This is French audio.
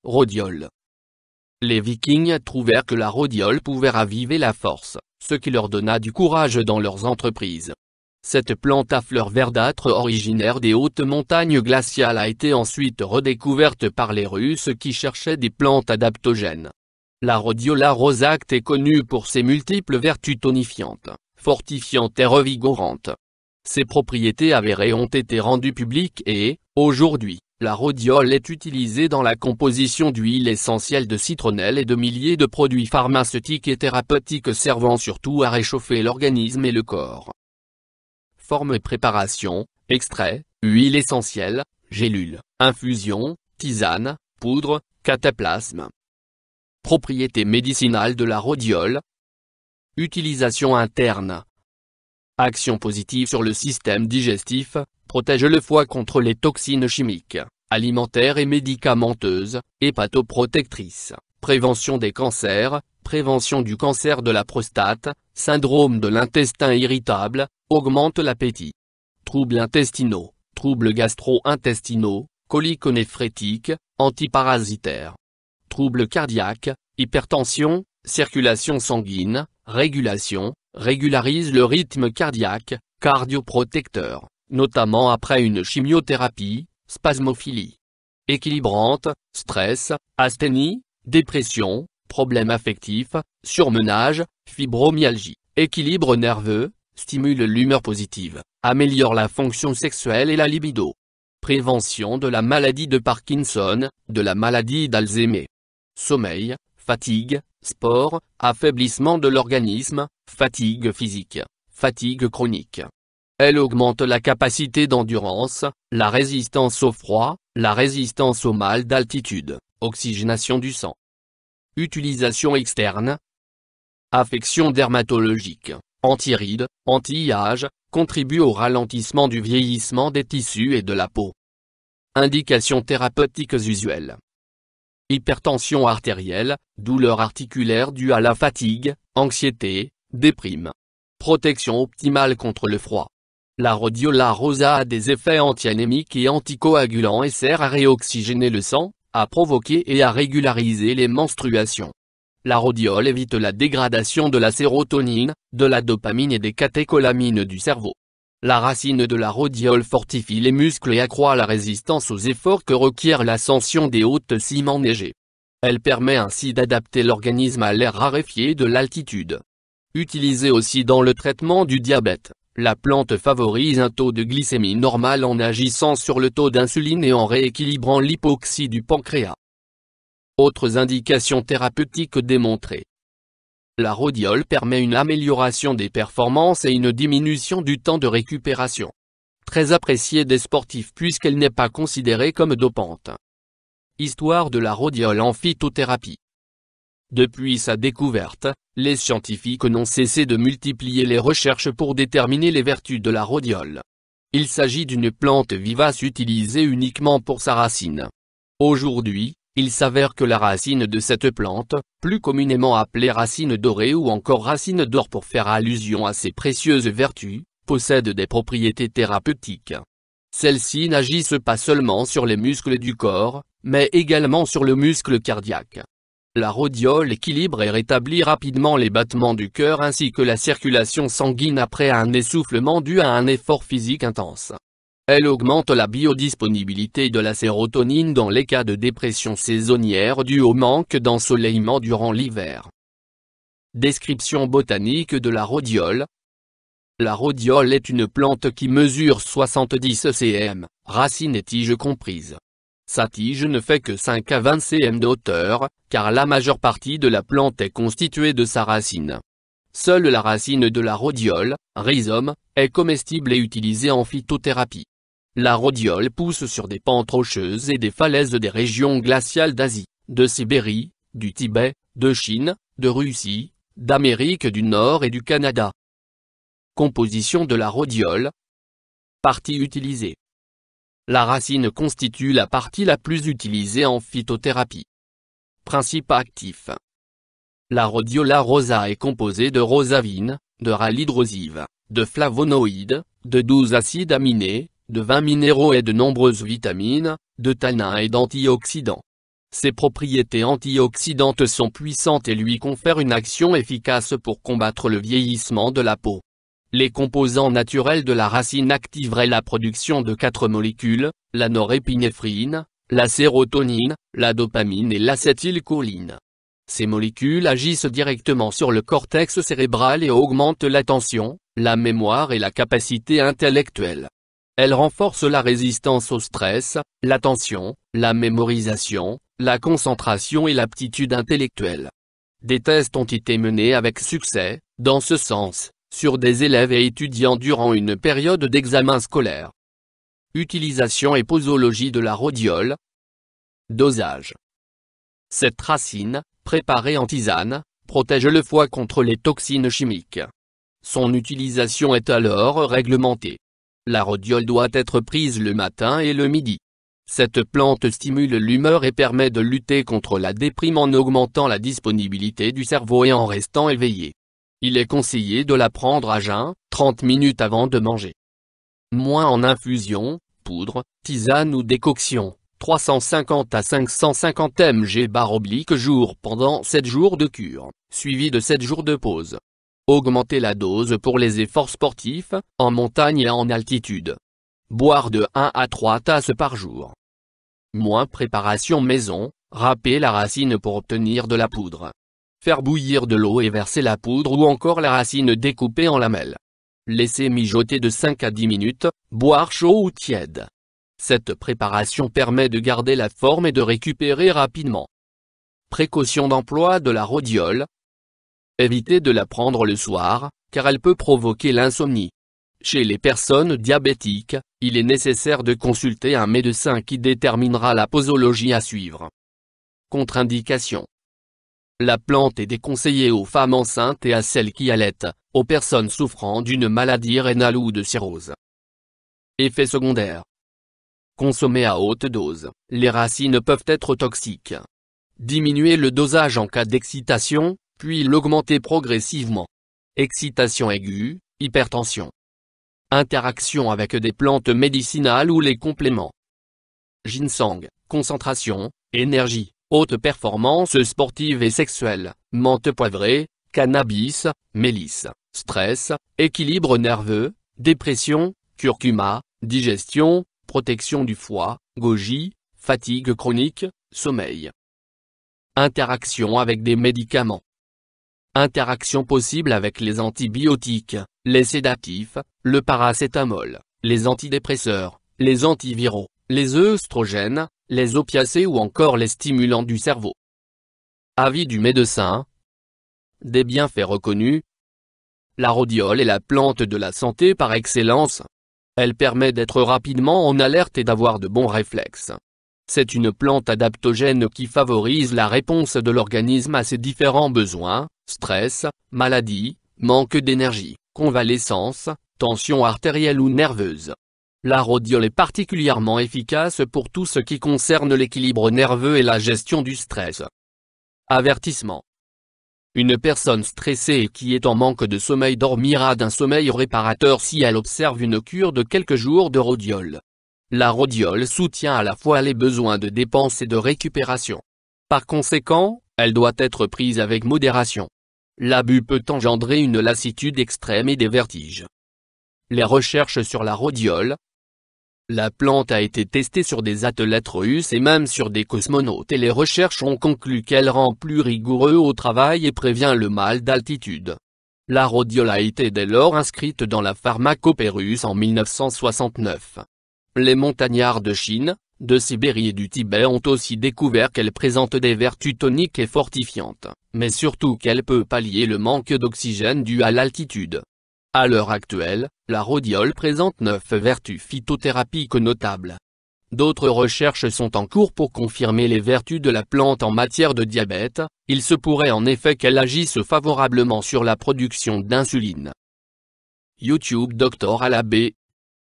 Rhodiole. Les Vikings trouvèrent que la rhodiole pouvait raviver la force, ce qui leur donna du courage dans leurs entreprises. Cette plante à fleurs verdâtres originaire des hautes montagnes glaciales a été ensuite redécouverte par les Russes qui cherchaient des plantes adaptogènes. La Rhodiola rosacea est connue pour ses multiples vertus tonifiantes, fortifiantes et revigorantes. Ses propriétés avérées ont été rendues publiques et, aujourd'hui, la rhodiole est utilisée dans la composition d'huiles essentielles de citronnelle et de milliers de produits pharmaceutiques et thérapeutiques servant surtout à réchauffer l'organisme et le corps. Forme et préparation: extrait, huile essentielle, gélule, infusion, tisane, poudre, cataplasme. Propriétés médicinales de la rhodiole. Utilisation interne. Action positive sur le système digestif, protège le foie contre les toxines chimiques, alimentaires et médicamenteuses, hépatoprotectrice, prévention des cancers, prévention du cancer de la prostate, syndrome de l'intestin irritable, augmente l'appétit. Troubles intestinaux, troubles gastro-intestinaux, colico-néphrétiques, antiparasitaires. Troubles cardiaques, hypertension, circulation sanguine, régulation, régularise le rythme cardiaque, cardioprotecteur, notamment après une chimiothérapie, spasmophilie. Équilibrante, stress, asthénie, dépression, problèmes affectifs, surmenage, fibromyalgie, équilibre nerveux, stimule l'humeur positive, améliore la fonction sexuelle et la libido. Prévention de la maladie de Parkinson, de la maladie d'Alzheimer. Sommeil, fatigue, sport, affaiblissement de l'organisme, fatigue physique, fatigue chronique. Elle augmente la capacité d'endurance, la résistance au froid, la résistance au mal d'altitude, oxygénation du sang. Utilisation externe. Affection dermatologique, anti-rides, anti-âge, contribue au ralentissement du vieillissement des tissus et de la peau. Indications thérapeutiques usuelles. Hypertension artérielle, douleur articulaire due à la fatigue, anxiété, déprime. Protection optimale contre le froid. La Rhodiola rosacea a des effets antianémiques et anticoagulants et sert à réoxygéner le sang, à provoquer et à régulariser les menstruations. La rhodiole évite la dégradation de la sérotonine, de la dopamine et des catécholamines du cerveau. La racine de la rhodiole fortifie les muscles et accroît la résistance aux efforts que requiert l'ascension des hautes cimes enneigées. Elle permet ainsi d'adapter l'organisme à l'air raréfié de l'altitude. Utilisée aussi dans le traitement du diabète, la plante favorise un taux de glycémie normal en agissant sur le taux d'insuline et en rééquilibrant l'hypoxie du pancréas. Autres indications thérapeutiques démontrées. La rhodiole permet une amélioration des performances et une diminution du temps de récupération. Très appréciée des sportifs puisqu'elle n'est pas considérée comme dopante. Histoire de la rhodiole en phytothérapie. Depuis sa découverte, les scientifiques n'ont cessé de multiplier les recherches pour déterminer les vertus de la rhodiole. Il s'agit d'une plante vivace utilisée uniquement pour sa racine. Aujourd'hui, il s'avère que la racine de cette plante, plus communément appelée racine dorée ou encore racine d'or pour faire allusion à ses précieuses vertus, possède des propriétés thérapeutiques. Celles-ci n'agissent pas seulement sur les muscles du corps, mais également sur le muscle cardiaque. La rhodiole équilibre et rétablit rapidement les battements du cœur ainsi que la circulation sanguine après un essoufflement dû à un effort physique intense. Elle augmente la biodisponibilité de la sérotonine dans les cas de dépression saisonnière due au manque d'ensoleillement durant l'hiver. Description botanique de la rhodiole. La rhodiole est une plante qui mesure 70 cm, racines et tiges comprises. Sa tige ne fait que 5 à 20 cm de hauteur, car la majeure partie de la plante est constituée de sa racine. Seule la racine de la rhodiole, rhizome, est comestible et utilisée en phytothérapie. La rhodiole pousse sur des pentes rocheuses et des falaises des régions glaciales d'Asie, de Sibérie, du Tibet, de Chine, de Russie, d'Amérique du Nord et du Canada. Composition de la rhodiole. Partie utilisée. La racine constitue la partie la plus utilisée en phytothérapie. Principe actif. La Rhodiola rosacea est composée de rosavine, de rallydrosive, de flavonoïdes, de 12 acides aminés, de 20 minéraux et de nombreuses vitamines, de tanins et d'antioxydants. Ses propriétés antioxydantes sont puissantes et lui confèrent une action efficace pour combattre le vieillissement de la peau. Les composants naturels de la racine activeraient la production de 4 molécules, la norépinéphrine, la sérotonine, la dopamine et l'acétylcholine. Ces molécules agissent directement sur le cortex cérébral et augmentent l'attention, la mémoire et la capacité intellectuelle. Elles renforcent la résistance au stress, l'attention, la mémorisation, la concentration et l'aptitude intellectuelle. Des tests ont été menés avec succès, dans ce sens, sur des élèves et étudiants durant une période d'examen scolaire. Utilisation et posologie de la rhodiole. Dosage. Cette racine, préparée en tisane, protège le foie contre les toxines chimiques. Son utilisation est alors réglementée. La rhodiole doit être prise le matin et le midi. Cette plante stimule l'humeur et permet de lutter contre la déprime en augmentant la disponibilité du cerveau et en restant éveillé. Il est conseillé de la prendre à jeun, 30 minutes avant de manger. Moins en infusion, poudre, tisane ou décoction, 350 à 550 mg/jour pendant 7 jours de cure, suivi de 7 jours de pause. Augmenter la dose pour les efforts sportifs, en montagne et en altitude. Boire de 1 à 3 tasses par jour. Moins préparation maison, râper la racine pour obtenir de la poudre. Faire bouillir de l'eau et verser la poudre ou encore la racine découpée en lamelles. Laisser mijoter de 5 à 10 minutes, boire chaud ou tiède. Cette préparation permet de garder la forme et de récupérer rapidement. Précaution d'emploi de la rhodiole. Évitez de la prendre le soir, car elle peut provoquer l'insomnie. Chez les personnes diabétiques, il est nécessaire de consulter un médecin qui déterminera la posologie à suivre. Contre-indication. La plante est déconseillée aux femmes enceintes et à celles qui allaitent, aux personnes souffrant d'une maladie rénale ou de cirrhose. Effets secondaires. Consommée à haute dose, les racines peuvent être toxiques. Diminuer le dosage en cas d'excitation, puis l'augmenter progressivement. Excitation aiguë, hypertension. Interaction avec des plantes médicinales ou les compléments. Ginseng, concentration, énergie, haute performance sportive et sexuelle, menthe poivrée, cannabis, mélisse, stress, équilibre nerveux, dépression, curcuma, digestion, protection du foie, goji, fatigue chronique, sommeil. Interaction avec des médicaments. Interaction possible avec les antibiotiques, les sédatifs, le paracétamol, les antidépresseurs, les antiviraux, les œstrogènes, les opiacés ou encore les stimulants du cerveau. Avis du médecin. Des bienfaits reconnus. La rhodiole est la plante de la santé par excellence. Elle permet d'être rapidement en alerte et d'avoir de bons réflexes. C'est une plante adaptogène qui favorise la réponse de l'organisme à ses différents besoins, stress, maladie, manque d'énergie, convalescence, tension artérielle ou nerveuse. La rhodiole est particulièrement efficace pour tout ce qui concerne l'équilibre nerveux et la gestion du stress. Avertissement. Une personne stressée et qui est en manque de sommeil dormira d'un sommeil réparateur si elle observe une cure de quelques jours de rhodiole. La rhodiole soutient à la fois les besoins de dépense et de récupération. Par conséquent, elle doit être prise avec modération. L'abus peut engendrer une lassitude extrême et des vertiges. Les recherches sur la rhodiole. La plante a été testée sur des athlètes russes et même sur des cosmonautes et les recherches ont conclu qu'elle rend plus rigoureux au travail et prévient le mal d'altitude. La rhodiole a été dès lors inscrite dans la pharmacopée russe en 1969. Les montagnards de Chine, de Sibérie et du Tibet ont aussi découvert qu'elle présente des vertus toniques et fortifiantes, mais surtout qu'elle peut pallier le manque d'oxygène dû à l'altitude. À l'heure actuelle, la rhodiole présente 9 vertus phytothérapiques notables. D'autres recherches sont en cours pour confirmer les vertus de la plante en matière de diabète, il se pourrait en effet qu'elle agisse favorablement sur la production d'insuline. YouTube Dr Alabé